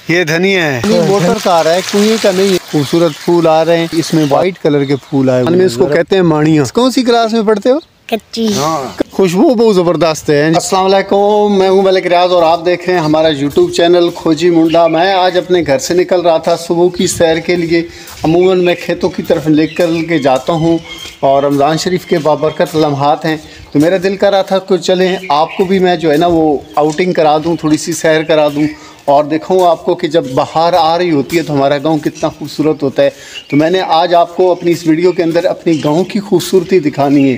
ये धनिया है, मोटर का आ रहा है, कुएं का नहीं है। खूबसूरत फूल आ रहे हैं, इसमें व्हाइट कलर के फूल आए हैं, इसको कहते हैं माणिया। कौन सी क्लास में पढ़ते हो? कच्ची। हाँ, खुशबू बहुत जबरदस्त है। अस्सलाम वालेकुम, मैं हूं मलिक रियाज और आप देख रहे हैं हमारा यूट्यूब चैनल खोजी मुंडा। मैं आज अपने घर से निकल रहा था सुबह की सैर के लिए। अमूमन मैं खेतों की तरफ लेकर के जाता हूं और रमज़ान शरीफ के बाबरकत लम्हात हैं, तो मेरा दिल कर रहा था कि चलें आपको भी मैं जो है ना वो आउटिंग करा दूं, थोड़ी सी सैर करा दूं और दिखाऊँ आपको कि जब बहार आ रही होती है तो हमारा गांव कितना खूबसूरत होता है। तो मैंने आज आपको अपनी इस वीडियो के अंदर अपनी गांव की खूबसूरती दिखानी है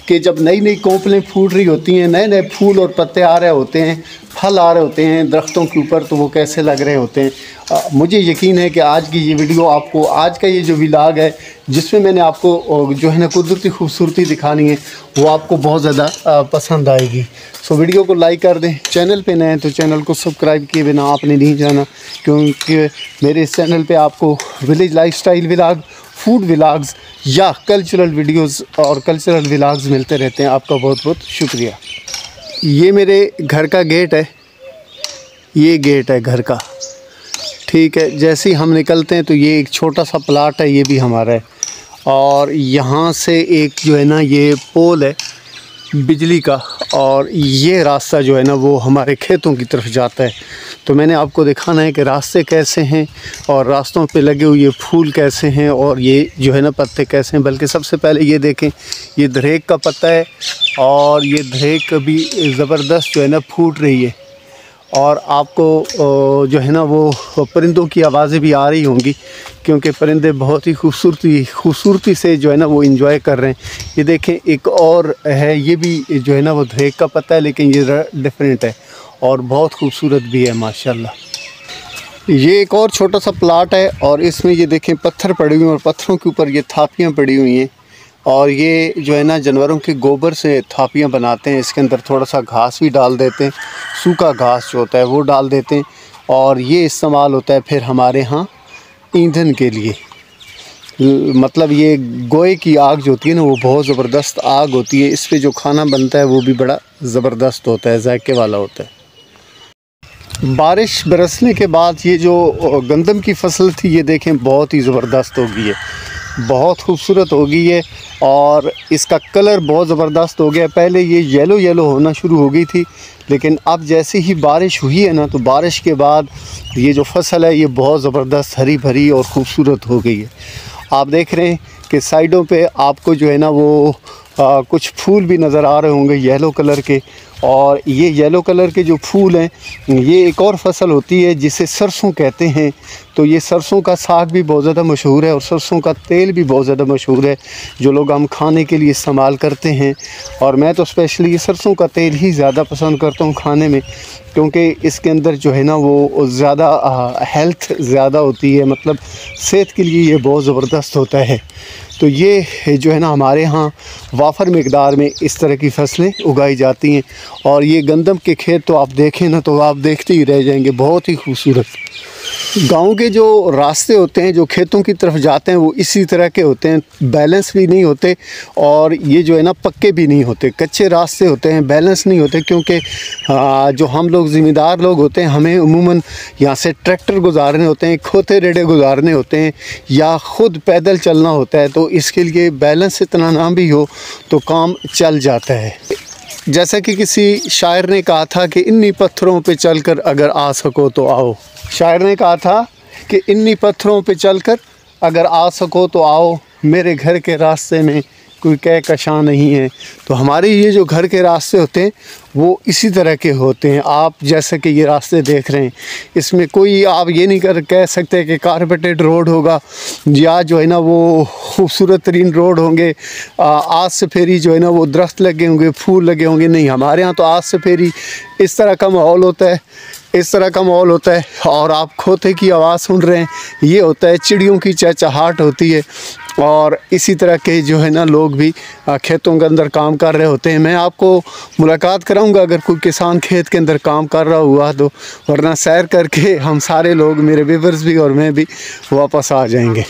कि जब नई नई कोंपलें फूट रही होती हैं, नए नए फूल और पत्ते आ रहे होते हैं, फल आ रहे होते हैं दरख्तों के ऊपर, तो वो कैसे लग रहे होते हैं। मुझे यकीन है कि आज की ये वीडियो आपको, आज का ये जो व्लॉग है जिसमें मैंने आपको जो है ना कुदरती खूबसूरती दिखानी है, वो आपको बहुत ज़्यादा पसंद आएगी। सो वीडियो को लाइक कर दें, चैनल पे नए हैं तो चैनल को सब्सक्राइब किए बिना आपने नहीं जाना, क्योंकि मेरे इस चैनल पे आपको village lifestyle vlog, food vlogs या कल्चरल वीडियोस और कल्चरल व्लॉग्स मिलते रहते हैं। आपका बहुत बहुत शुक्रिया। ये मेरे घर का गेट है, ये गेट है घर का, ठीक है। जैसे ही हम निकलते हैं तो ये एक छोटा सा प्लाट है, ये भी हमारा है। और यहाँ से एक जो है ना ये पोल है बिजली का, और ये रास्ता जो है ना वो हमारे खेतों की तरफ जाता है। तो मैंने आपको दिखाना है कि रास्ते कैसे हैं और रास्तों पे लगे हुए फूल कैसे हैं और ये जो है ना पत्ते कैसे हैं। बल्कि सबसे पहले ये देखें, ये धरेक का पत्ता है और ये धरेक भी ज़बरदस्त जो है ना फूट रही है। और आपको जो है ना वो परिंदों की आवाज़ें भी आ रही होंगी, क्योंकि परिंदे बहुत ही खूबसूरती से जो है ना वो इंजॉय कर रहे हैं। ये देखें एक और है, ये भी जो है ना वो धरेक का पत्ता है, लेकिन ये डिफरेंट है और बहुत खूबसूरत भी है माशाल्लाह। ये एक और छोटा सा प्लाट है और इसमें ये देखें पत्थर पड़े हुए हैं और पत्थरों के ऊपर ये थापियाँ पड़ी हुई हैं। और ये जो है ना जानवरों के गोबर से थापियाँ बनाते हैं। इसके अंदर थोड़ा सा घास भी डाल देते हैं, सूखा घास जो होता है वो डाल देते हैं, और ये इस्तेमाल होता है फिर हमारे यहाँ ईंधन के लिए। मतलब ये गोए की आग जो होती है ना वो बहुत ज़बरदस्त आग होती है, इस पे जो खाना बनता है वो भी बड़ा ज़बरदस्त होता है, जायके वाला होता है। बारिश बरसने के बाद ये जो गंदम की फसल थी ये देखें बहुत ही ज़बरदस्त हो गई है, बहुत खूबसूरत हो गई है और इसका कलर बहुत ज़बरदस्त हो गया। पहले ये येलो येलो होना शुरू हो गई थी, लेकिन अब जैसे ही बारिश हुई है ना तो बारिश के बाद ये जो फसल है ये बहुत ज़बरदस्त हरी भरी और ख़ूबसूरत हो गई है। आप देख रहे हैं कि साइडों पे आपको जो है ना वो कुछ फूल भी नज़र आ रहे होंगे येलो कलर के, और ये येलो कलर के जो फूल हैं ये एक और फसल होती है जिसे सरसों कहते हैं। तो ये सरसों का साग भी बहुत ज़्यादा मशहूर है और सरसों का तेल भी बहुत ज़्यादा मशहूर है, जो लोग हम खाने के लिए इस्तेमाल करते हैं। और मैं तो स्पेशली ये सरसों का तेल ही ज़्यादा पसंद करता हूँ खाने में, क्योंकि इसके अंदर जो है ना वो ज़्यादा हेल्थ ज़्यादा होती है, मतलब सेहत के लिए ये बहुत ज़बरदस्त होता है। तो ये जो है ना हमारे यहाँ वाफर मिकदार में इस तरह की फसलें उगाई जाती हैं। और ये गंदम के खेत तो आप देखें ना तो आप देखते ही रह जाएंगे, बहुत ही खूबसूरत। गांव के जो रास्ते होते हैं जो खेतों की तरफ जाते हैं वो इसी तरह के होते हैं, बैलेंस भी नहीं होते और ये जो है ना पक्के भी नहीं होते, कच्चे रास्ते होते हैं, बैलेंस नहीं होते। क्योंकि जो हम लोग ज़िम्मेदार लोग होते हैं हमें उमूमन यहाँ से ट्रैक्टर गुजारने होते हैं, खोते रेडे गुजारने होते हैं या ख़ुद पैदल चलना होता है, तो इसके लिए बैलेंस इतना ना भी हो तो काम चल जाता है। जैसा कि किसी शायर ने कहा था कि इन्हीं पत्थरों पे चलकर अगर आ सको तो आओ। शायर ने कहा था कि इन्हीं पत्थरों पे चलकर अगर आ सको तो आओ, मेरे घर के रास्ते में कोई कहकशां नहीं है। तो हमारे ये जो घर के रास्ते होते हैं वो इसी तरह के होते हैं। आप जैसे कि ये रास्ते देख रहे हैं, इसमें कोई आप ये नहीं कह सकते कि कारपेटेड रोड होगा या जो है ना वो खूबसूरत तरीन रोड होंगे, आज से फेरी जो है ना वो दरख्त लगे होंगे, फूल लगे होंगे। नहीं, हमारे यहाँ तो आज से फेरी इस तरह का माहौल होता है, इस तरह का माहौल होता है। और आप खोते की आवाज़ सुन रहे हैं, ये होता है चिड़ियों की चहचहाट होती है। और इसी तरह के जो है ना लोग भी खेतों के अंदर काम कर रहे होते हैं। मैं आपको मुलाकात कराऊंगा अगर कोई किसान खेत के अंदर काम कर रहा हुआ तो, वरना सैर करके हम सारे लोग, मेरे व्यूअर्स भी और मैं भी वापस आ जाएंगे।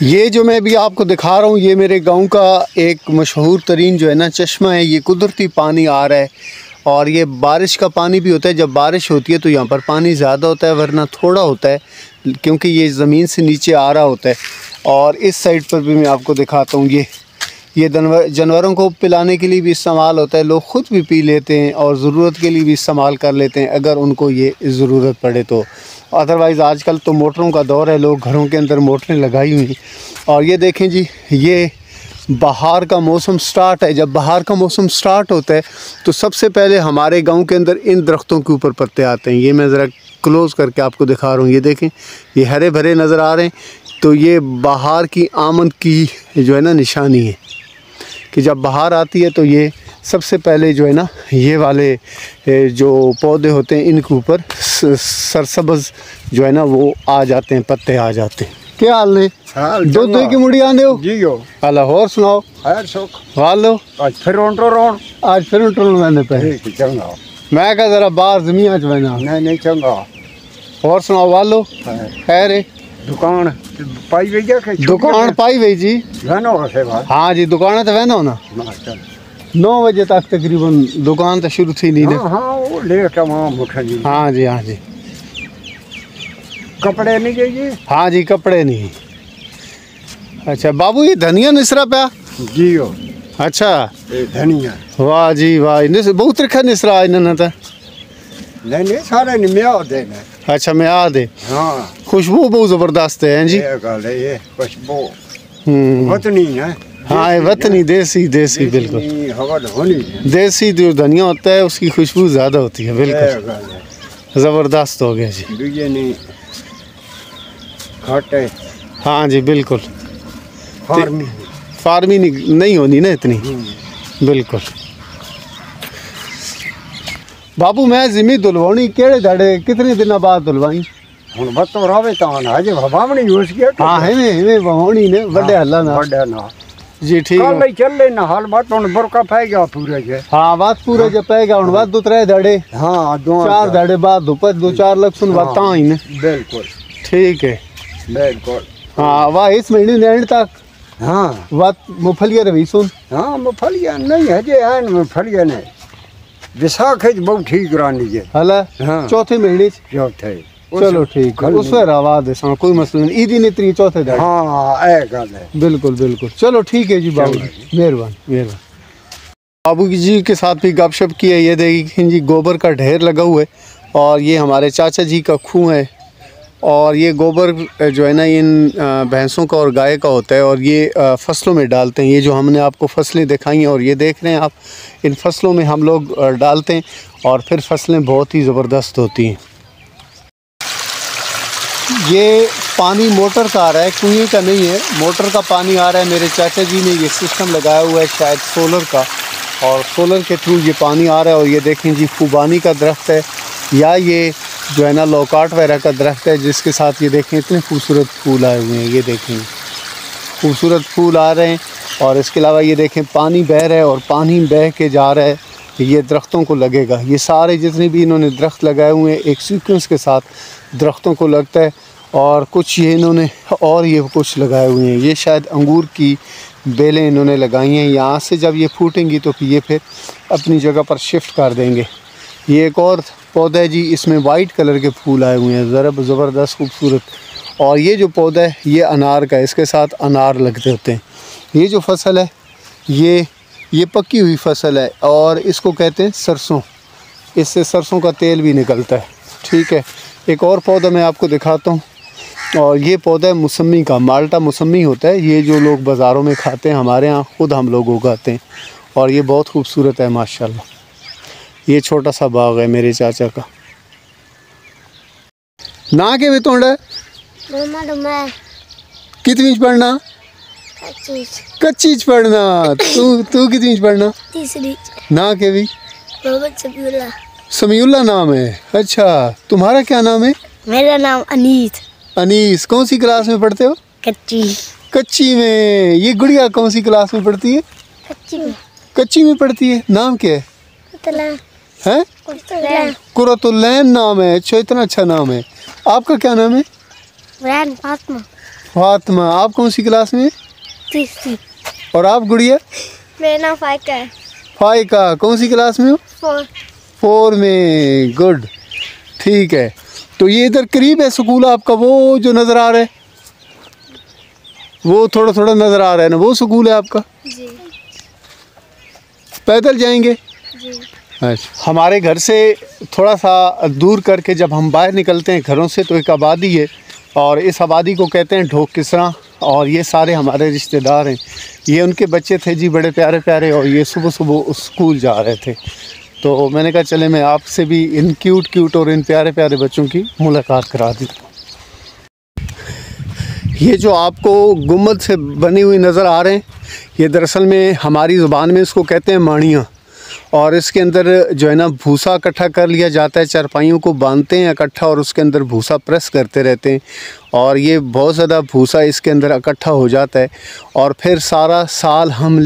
ये जो मैं भी आपको दिखा रहा हूँ ये मेरे गांव का एक मशहूर तरीन जो है ना चश्मा है, ये कुदरती पानी आ रहा है और ये बारिश का पानी भी होता है। जब बारिश होती है तो यहाँ पर पानी ज़्यादा होता है, वरना थोड़ा होता है, क्योंकि ये ज़मीन से नीचे आ रहा होता है। और इस साइड पर भी मैं आपको दिखाता हूँ, ये जानवरों को पिलाने के लिए भी इस्तेमाल होता है। लोग ख़ुद भी पी लेते हैं और ज़रूरत के लिए भी इस्तेमाल कर लेते हैं, अगर उनको ये ज़रूरत पड़े तो। अदरवाइज़ आजकल तो मोटरों का दौर है, लोग घरों के अंदर मोटरें लगाई हुई हैं। और ये देखें जी, ये बहार का मौसम स्टार्ट है। जब बहार का मौसम स्टार्ट होता है तो सबसे पहले हमारे गांव के अंदर इन दरख्तों के ऊपर पत्ते आते हैं। ये मैं ज़रा क्लोज़ करके आपको दिखा रहा हूँ, ये देखें, ये हरे भरे नज़र आ रहे हैं। तो ये बहार की आमद की जो है ना निशानी है कि जब बहार आती है तो ये सबसे पहले जो है ना, ये वाले जो पौधे होते हैं इनके ऊपर सरसब्ज़ जो है ना वो आ जाते हैं, पत्ते आ जाते हैं। क्या हाल है? दूध की मुड़ी आने हो जी हो अल्लाह, और सुनाओ? वालो आज फिर उन्ट्रो मैंने पे चंगा मैं कहा जरा बाहर जमीन च बना नहीं चंगा। और सुनाओ? वालो खैर है? दुकान पाई गई है? दुकान पाई गई जी। हाँ जी, दुकान तो वहना हो ना 9 बजे तक तकरीबन दुकान तो शुरू थी नहीं। हाँ वो लेट जी। हाँ जी कपड़े नहीं चाहिए? हाँ जी, कपड़े नहीं। अच्छा बाबू, ये धनिया निसरा पे? जी हो। अच्छा धनिया, वाह जी वाह, बहुत रखा निसरा इन्होंने तो। नहीं सारे नहीं म्या दे। अच्छा म्या दे। हाँ, खुशबू बहुत ज़बरदस्त है जी। ये खुशबू वतनी है। हाँ, ये वतनी देसी बिल्कुल हवा होनी। देसी जो धनिया होता है उसकी खुशबू ज़्यादा होती है, बिल्कुल ज़बरदस्त हो गया जी। हाँ जी बिल्कुल, फार्मी नहीं होनी ना इतनी, बिल्कुल। बाबू मैं जिमी धुलवानी केड़े दाड़े कितने दिन बाद धुलवाई? हुन बतो रावे तान हजे भवावणी यूज किया। हां है भवावणी ने बड़े हल्ला ना जी। ठीक है, कल चले ना हाल बात हुन बरका पाएगा पूरे जे। हां, बात पूरे जे पाएगा हुन बात दूसरे दाड़े। हां, 4 दाड़े बाद ऊपर 2-4 लाख सुन बात ही ने। बिल्कुल ठीक है, बिल्कुल। हाँ वाह, इस महीने ने एंड तक। हाँ बात मुफलिया रही सुन। हाँ मुफलिया नहीं है जे आन मुफलिया ने विसाखे बहुत ठीक रानी जे हला। हाँ, चौथे महीने चौथे। चलो ठीक है, उस पर आवाज है सा कोई मसला नहीं। ईदी ने 3 चौथे दाड़े। हाँ ए गल है, बिल्कुल। चलो ठीक है जी बाबू, मेहरबानी। बाबू जी के साथ भी गपशप की है। ये देखिए जी, गोबर का ढेर लगा हुआ है और ये हमारे चाचा जी का खूह है। और ये गोबर जो है ना इन भैंसों का और गाय का होता है और ये फसलों में डालते हैं। ये जो हमने आपको फसलें दिखाई हैं और ये देख रहे हैं आप, इन फसलों में हम लोग डालते हैं और फिर फसलें बहुत ही ज़बरदस्त होती हैं। ये पानी मोटर का आ रहा है, कुएं का नहीं है, मोटर का पानी आ रहा है। मेरे चाचा जी ने ये सिस्टम लगाया हुआ है शायद सोलर का, और सोलर के थ्रू ये पानी आ रहा है। और ये देखें जी, खुबानी का दरख्त है या ये जो है ना लौकाट वगैरह का दरख्त है, जिसके साथ ये देखें इतने खूबसूरत फूल आए हुए हैं। ये देखें खूबसूरत फूल आ रहे हैं। और इसके अलावा ये देखें पानी बह रहा है और पानी बह के जा रहा है, ये दरख्तों को लगेगा। ये सारे जितने भी इन्होंने दरख्त लगाए हुए हैं एक सीक्वेंस के साथ दरख्तों को लगता है। और कुछ ये इन्होंने और ये कुछ लगाए हुए हैं, ये शायद अंगूर की बेलें इन्होंने लगाई हैं। यहाँ से जब ये फूटेंगी तो ये फिर अपनी जगह पर शिफ्ट कर देंगे। ये एक और पौधा है जी, इसमें वाइट कलर के फूल आए हुए हैं, ज़बरदस्त खूबसूरत। और ये जो पौधा है ये अनार का है, इसके साथ अनार लगते होते हैं। ये जो फसल है ये पकी हुई फसल है और इसको कहते हैं सरसों। इससे सरसों का तेल भी निकलता है। ठीक है, एक और पौधा मैं आपको दिखाता हूँ। और ये पौधा है मौसमी का, माल्टा मौसमी होता है। ये जो लोग बाज़ारों में खाते हैं, हमारे यहाँ ख़ुद हम लोग उगाते हैं और ये बहुत खूबसूरत है माशाल्लाह। ये छोटा सा बाग है मेरे चाचा का। ना के भी तोड़ा कितनी पढ़ना? कच्ची पढ़ना। तू कितनी पढ़ना? तीसरी। ना के भी? मोहम्मद समीउल्लाह नाम है। अच्छा, तुम्हारा क्या नाम है? मेरा नाम अनीस। कौन सी क्लास में पढ़ते हो? कच्ची में। ये गुड़िया कौन सी क्लास में पढ़ती है? कच्ची में पढ़ती है। नाम क्या है? कुरतुल्लैन नाम है। अच्छा, इतना अच्छा नाम है। आपका क्या नाम है? फातिमा। आप कौन सी क्लास में? तीसरी। और आप गुड़िया? मेरा नाम फाइका है। फाइका कौन सी क्लास में हो? 4। 4 में, गुड, ठीक है। तो ये इधर करीब है स्कूल आपका, वो जो नज़र आ रहा है, वो थोड़ा थोड़ा नज़र आ रहा है ना, वो स्कूल है आपका? जी पैदल जाएंगे? जी। अच्छा, हमारे घर से थोड़ा सा दूर करके जब हम बाहर निकलते हैं घरों से तो एक आबादी है, और इस आबादी को कहते हैं ढोक किसरा, और ये सारे हमारे रिश्तेदार हैं। ये उनके बच्चे थे जी, बड़े प्यारे प्यारे, और ये सुबह सुबह स्कूल जा रहे थे। तो मैंने कहा चले मैं आपसे भी इन क्यूट और इन प्यारे प्यारे बच्चों की मुलाकात करा दी। ये जो आपको गुम्बद से बनी हुई नज़र आ रहे हैं, ये दरअसल में हमारी ज़ुबान में इसको कहते हैं माणियाँ, और इसके अंदर जो है ना भूसा इकट्ठा कर लिया जाता है, चारपाइयों को बांधते हैं इकट्ठा और उसके अंदर भूसा प्रेस करते रहते हैं, और ये बहुत ज़्यादा भूसा इसके अंदर इकट्ठा हो जाता है, और फिर सारा साल हम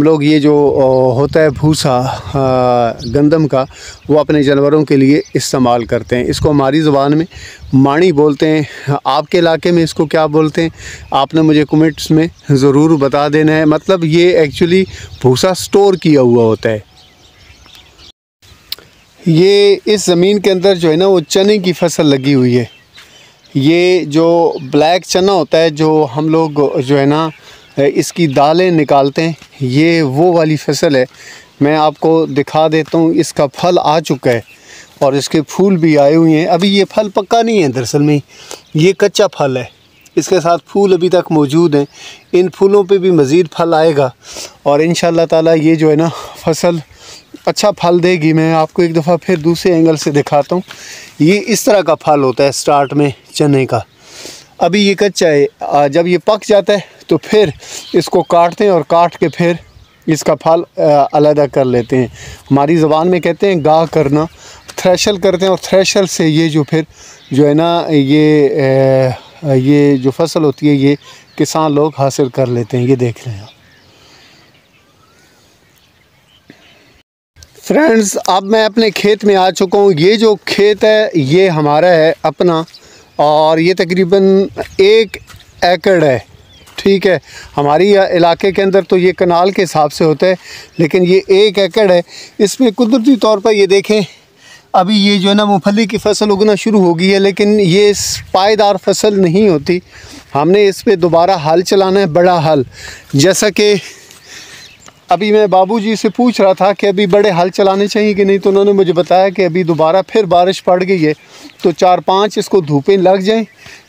लोग ये जो होता है भूसा गंदम का, वो अपने जानवरों के लिए इस्तेमाल करते हैं। इसको हमारी ज़ुबान में माणी बोलते हैं। आपके इलाके में इसको क्या बोलते हैं आपने मुझे कमेंट्स में ज़रूर बता देना है। मतलब ये एक्चुअली भूसा स्टोर किया हुआ होता है। ये इस ज़मीन के अंदर जो है ना वो चने की फसल लगी हुई है। ये जो ब्लैक चना होता है जो हम लोग जो है ना इसकी दालें निकालते हैं, ये वो वाली फसल है। मैं आपको दिखा देता हूँ, इसका फल आ चुका है और इसके फूल भी आए हुए हैं। अभी ये फल पक्का नहीं है, दरअसल में ये कच्चा फल है, इसके साथ फूल अभी तक मौजूद हैं। इन फूलों पे भी मज़ीद फल आएगा और इंशाअल्लाह ताला ये जो है ना फसल अच्छा फल देगी। मैं आपको एक दफ़ा फिर दूसरे एंगल से दिखाता हूँ। ये इस तरह का फल होता है स्टार्ट में चने का। अभी ये कच्चा है, जब ये पक जाता है तो फिर इसको काटते हैं और काट के फिर इसका फल अलग कर लेते हैं। हमारी ज़बान में कहते हैं गा करना, थ्रेशल करते हैं और थ्रेशल से ये जो फिर जो है ना ये जो फसल होती है ये किसान लोग हासिल कर लेते हैं। ये देख रहे हैं फ्रेंड्स, अब मैं अपने खेत में आ चुका हूँ। ये जो खेत है ये हमारा है अपना, और ये तकरीबन 1 एकड़ है, ठीक है। हमारी इलाके के अंदर तो ये कनाल के हिसाब से होता है, लेकिन ये 1 एकड़ है। इसमें कुदरती तौर पर ये देखें, अभी ये जो है ना मूंगफली की फसल उगना शुरू हो गई है, लेकिन ये पायदार फसल नहीं होती। हमने इस पे दोबारा हल चलाना है, बड़ा हल। जैसा कि अभी मैं बाबूजी से पूछ रहा था कि अभी बड़े हल चलाने चाहिए कि नहीं, तो उन्होंने मुझे बताया कि अभी दोबारा फिर बारिश पड़ गई है, तो 4-5 इसको धूपें लग जाएं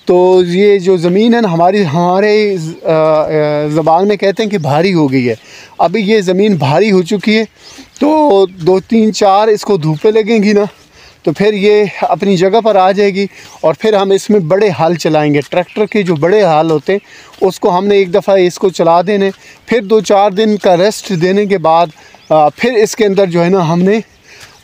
तो ये जो ज़मीन है ना हमारे ज़बान में कहते हैं कि भारी हो गई है। अभी ये ज़मीन भारी हो चुकी है, तो 2-3-4 इसको धूपें लगेंगी ना तो फिर ये अपनी जगह पर आ जाएगी, और फिर हम इसमें बड़े हल चलाएंगे। ट्रैक्टर के जो बड़े हल होते हैं उसको हमने एक दफ़ा इसको चला देने, फिर 2-4 दिन का रेस्ट देने के बाद फिर इसके अंदर जो है ना हमने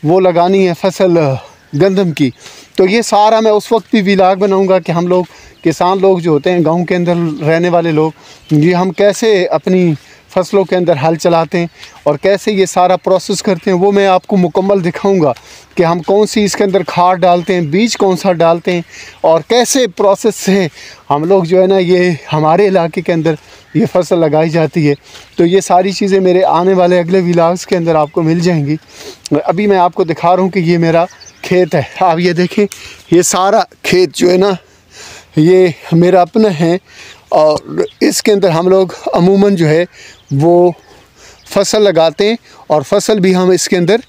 वो लगानी है फसल गंदम की। तो ये सारा मैं उस वक्त भी व्लॉग बनाऊंगा कि हम लोग किसान लोग जो होते हैं गांव के अंदर रहने वाले लोग, ये हम कैसे अपनी फसलों के अंदर हल चलाते हैं और कैसे ये सारा प्रोसेस करते हैं, वो मैं आपको मुकम्मल दिखाऊंगा कि हम कौन सी इसके अंदर खाद डालते हैं, बीज कौन सा डालते हैं, और कैसे प्रोसेस से हम लोग जो है ना ये हमारे इलाके के अंदर ये फसल लगाई जाती है। तो ये सारी चीज़ें मेरे आने वाले अगले व्लॉग्स के अंदर आपको मिल जाएंगी। अभी मैं आपको दिखा रहा हूँ कि ये मेरा खेत है। आप ये देखें, ये सारा खेत जो है ना ये मेरा अपना है, और इसके अंदर हम लोग अमूमन जो है वो फसल लगाते हैं, और फसल भी हम इसके अंदर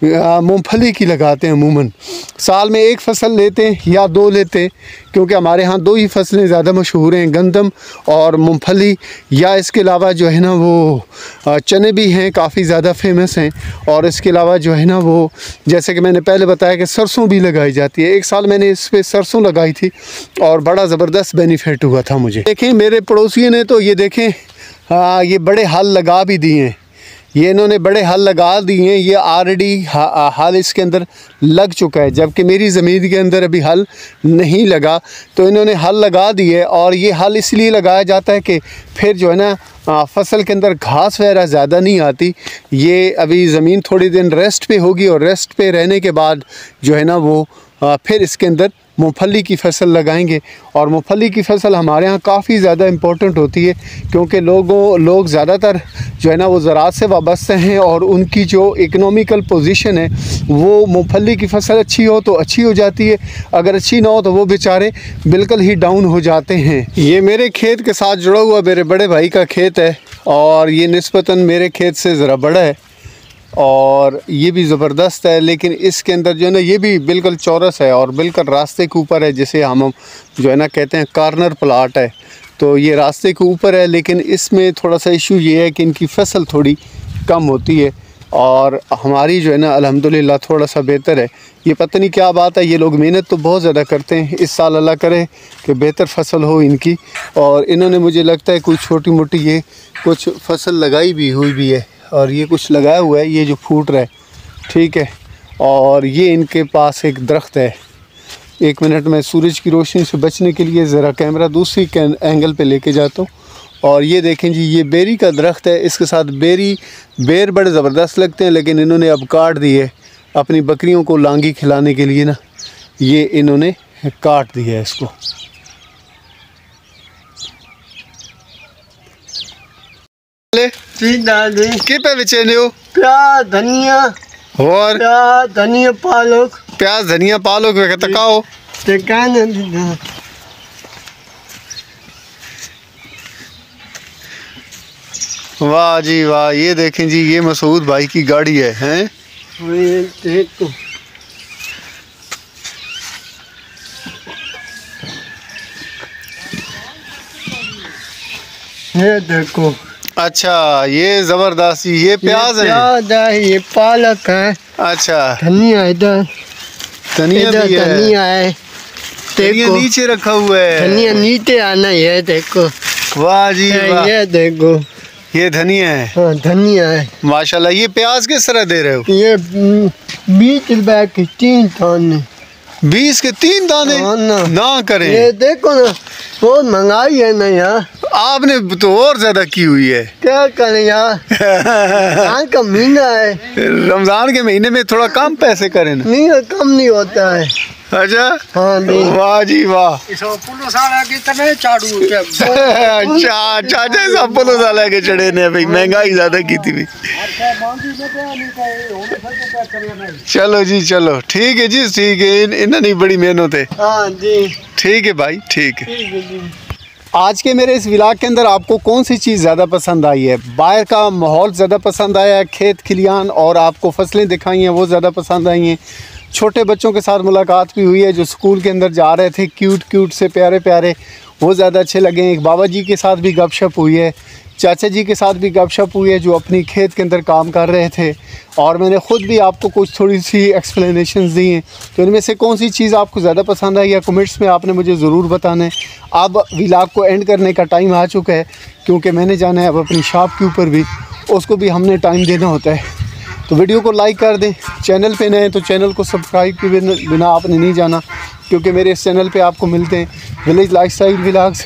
मूंगफली की लगाते हैं। अमूमन साल में 1 फसल लेते हैं या 2 लेते हैं, क्योंकि हमारे यहाँ 2 ही फसलें ज़्यादा मशहूर हैं, गंदम और मूंगफली। या इसके अलावा जो है ना वो चने भी हैं, काफ़ी ज़्यादा फेमस हैं। और इसके अलावा जो है ना वो जैसे कि मैंने पहले बताया कि सरसों भी लगाई जाती है। 1 साल मैंने इस पर सरसों लगाई थी और बड़ा ज़बरदस्त बेनिफिट हुआ था मुझे। देखें मेरे पड़ोसी ने तो ये देखें ये बड़े हल लगा भी दिए हैं, ये इन्होंने बड़े हल लगा दिए हैं। ये ऑलरेडी हल इसके अंदर लग चुका है, जबकि मेरी ज़मीन के अंदर अभी हल नहीं लगा। तो इन्होंने हल लगा दिए, और ये हल इसलिए लगाया जाता है कि फिर जो है ना फसल के अंदर घास वगैरह ज़्यादा नहीं आती। ये अभी ज़मीन थोड़ी दिन रेस्ट पे होगी, और रेस्ट पे रहने के बाद जो है ना वो फिर इसके अंदर मूंगफली की फसल लगाएंगे। और मूंगफली की फसल हमारे यहाँ काफ़ी ज़्यादा इम्पोर्टेंट होती है, क्योंकि लोग ज़्यादातर जो है ना वो ज़राअत से वाबस्ते हैं, और उनकी जो इकनॉमिकल पोजीशन है वो मूंगफली की फसल अच्छी हो तो अच्छी हो जाती है, अगर अच्छी ना हो तो वो बेचारे बिल्कुल ही डाउन हो जाते हैं। ये मेरे खेत के साथ जुड़ा हुआ मेरे बड़े भाई का खेत है, और ये निस्बतन मेरे खेत से ज़रा बड़ा है, और ये भी ज़बरदस्त है। लेकिन इसके अंदर जो है ना ये भी बिल्कुल चौरस है और बिल्कुल रास्ते के ऊपर है, जिसे हम जो है ना कहते हैं कॉर्नर प्लाट है। तो ये रास्ते के ऊपर है, लेकिन इसमें थोड़ा सा इशू ये है कि इनकी फसल थोड़ी कम होती है, और हमारी जो है ना अल्हम्दुलिल्लाह थोड़ा सा बेहतर है। ये पता नहीं क्या बात है, ये लोग मेहनत तो बहुत ज़्यादा करते हैं। इस साल अल्लाह करे कि बेहतर फसल हो इनकी, और इन्होंने मुझे लगता है कुछ छोटी मोटी ये कुछ फसल लगाई भी हुई भी है, और ये कुछ लगाया हुआ है, ये जो फूट रहा है, ठीक है। और ये इनके पास एक दरख्त है। एक मिनट में सूरज की रोशनी से बचने के लिए ज़रा कैमरा दूसरी एंगल पे लेके जाता हूँ। और ये देखें जी, ये बेरी का दरख्त है, इसके साथ बेर बड़े ज़बरदस्त लगते हैं, लेकिन इन्होंने अब काट दिए अपनी बकरियों को लांगी खिलाने के लिए ना, ये इन्होंने काट दिया है इसको। के पे बेचने हो? प्याज धनिया और धनिया पालक, प्याज धनिया पालक वे तकाओ ते कहने। वाह जी वाह, ये देखें जी, ये मसूद भाई की गाड़ी है, हैं? ये देखो। अच्छा, ये जबरदस्त, ये प्याज है, ये पालक है। अच्छा, धनिया इधर, धनिया भी है, धनिया है, धनिया नीचे रखा हुआ है, धनिया नीचे आना, ये देखो। वाह जी वाह, ये देखो, ये धनिया है। हाँ, धनिया है माशाल्लाह। ये प्याज किस तरह दे रहे हो? ये 20 रुपए के 3 दाने। 20 के 3 दाने? ना करें, ये देखो ना, बहुत महंगाई है ना यार। आपने तो और ज्यादा की हुई है। क्या करें यार, रमजान का महीना है। रमजान के महीने में थोड़ा कम पैसे करें ना। नहीं, कम नहीं होता है। अच्छा, हाँ, वाह जी वाह। अच्छा, चाचा सब पुलिस वाले के चढ़े ने भाई, महंगाई ज्यादा की थी भाई। चलो जी, चलो ठीक है जी, ठीक है, इन्होंने बड़ी मेहनत है। हाँ जी, ठीक है भाई, ठीक है। आज के मेरे इस व्लॉग के अंदर आपको कौन सी चीज़ ज़्यादा पसंद आई है? बाहर का माहौल ज़्यादा पसंद आया है, खेत खलियान और आपको फसलें दिखाई हैं वो ज़्यादा पसंद आई हैं? छोटे बच्चों के साथ मुलाकात भी हुई है जो स्कूल के अंदर जा रहे थे, क्यूट से प्यारे प्यारे, वो ज़्यादा अच्छे लगे। एक बाबा जी के साथ भी गपशप हुई है, चाचा जी के साथ भी गपशप हुई है जो अपनी खेत के अंदर काम कर रहे थे, और मैंने ख़ुद भी आपको कुछ थोड़ी सी एक्सप्लेनेशंस दी हैं। तो इनमें से कौन सी चीज़ आपको ज़्यादा पसंद आई या कमेंट्स में आपने मुझे ज़रूर बताना है। अब व्लॉग को एंड करने का टाइम आ चुका है, क्योंकि मैंने जाना है अब अपनी शॉप के ऊपर भी, उसको भी हमने टाइम देना होता है। तो वीडियो को लाइक कर दें, चैनल पे नए हैं तो चैनल को सब्सक्राइब के बिना आपने नहीं जाना, क्योंकि मेरे इस चैनल पे आपको मिलते हैं विलेज लाइफस्टाइल व्लॉग्स,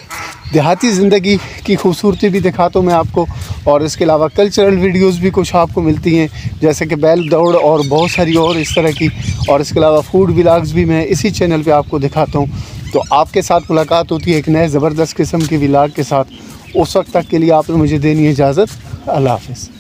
देहाती ज़िंदगी की खूबसूरती भी दिखाता हूँ मैं आपको, और इसके अलावा कल्चरल वीडियोस भी कुछ आपको मिलती हैं, जैसे कि बैल दौड़ और बहुत सारी और इस तरह की, और इसके अलावा फूड व्लॉग्स भी मैं इसी चैनल पे आपको दिखाता हूँ। तो आपके साथ मुलाकात होती है एक नए ज़बरदस्त किस्म के व्लॉग के साथ। उस वक्त तक के लिए आपने मुझे देनी है इजाज़त। अल्लाह हाफ़िज़।